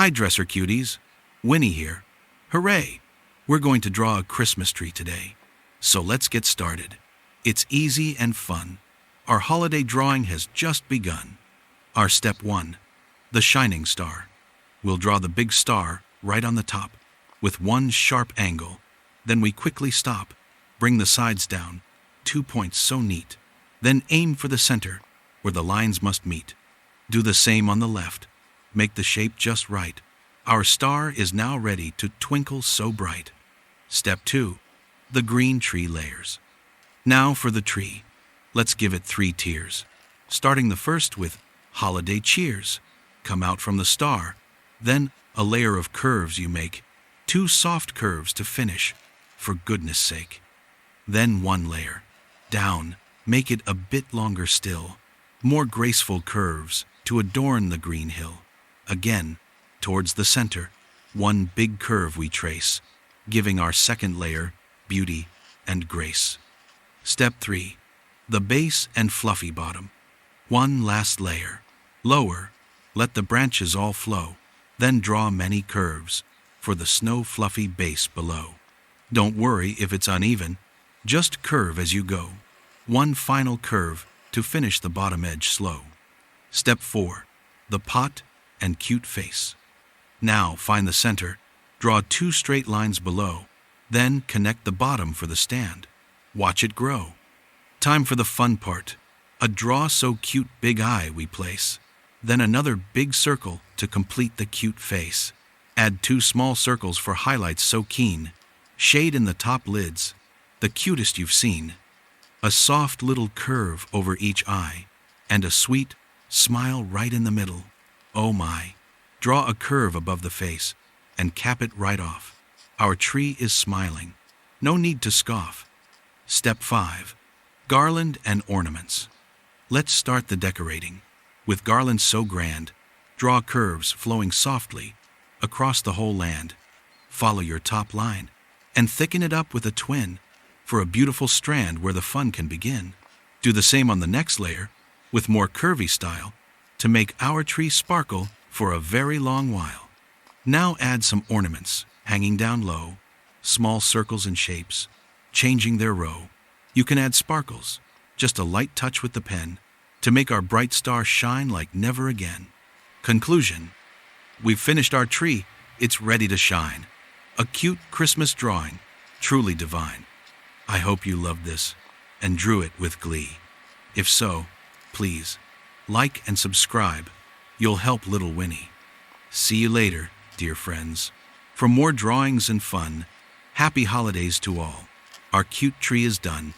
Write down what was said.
Hi, dresser cuties. Winnie here. Hooray! We're going to draw a Christmas tree today. So let's get started. It's easy and fun. Our holiday drawing has just begun. Our step 1, the shining star. We'll draw the big star right on the top with one sharp angle. Then we quickly stop, bring the sides down, 2 points so neat. Then aim for the center where the lines must meet. Do the same on the left. Make the shape just right. Our star is now ready to twinkle so bright. Step 2, the green tree layers. Now for the tree. Let's give it 3 tiers. Starting the first with holiday cheers. Come out from the star. Then a layer of curves you make. 2 soft curves to finish, for goodness sake. Then 1 layer. Down, make it a bit longer still. More graceful curves to adorn the green hill. Again, towards the center, 1 big curve we trace, giving our second layer beauty and grace. Step 3, the base and fluffy bottom. 1 last layer. Lower, let the branches all flow. Then draw many curves for the snow fluffy base below. Don't worry if it's uneven, just curve as you go. 1 final curve to finish the bottom edge slow. Step 4, the pot and cute face. Now find the center, draw 2 straight lines below, then connect the bottom for the stand. Watch it grow. Time for the fun part. A draw so cute big eye we place. Then another big circle to complete the cute face. Add 2 small circles for highlights so keen. Shade in the top lids, the cutest you've seen. A soft little curve over each eye, and a sweet smile right in the middle. Oh my! Draw a curve above the face, and cap it right off. Our tree is smiling. No need to scoff. Step 5, garland and ornaments. Let's start the decorating. With garlands so grand, draw curves flowing softly across the whole land. Follow your top line, and thicken it up with a twin for a beautiful strand where the fun can begin. Do the same on the next layer with more curvy style to make our tree sparkle for a very long while. Now add some ornaments hanging down low, small circles and shapes, changing their row. You can add sparkles, just a light touch with the pen, to make our bright star shine like never again. Conclusion: we've finished our tree, it's ready to shine. A cute Christmas drawing, truly divine. I hope you loved this and drew it with glee. If so, please like and subscribe. You'll help little Winnie. See you later, dear friends. For more drawings and fun, happy holidays to all. Our cute tree is done.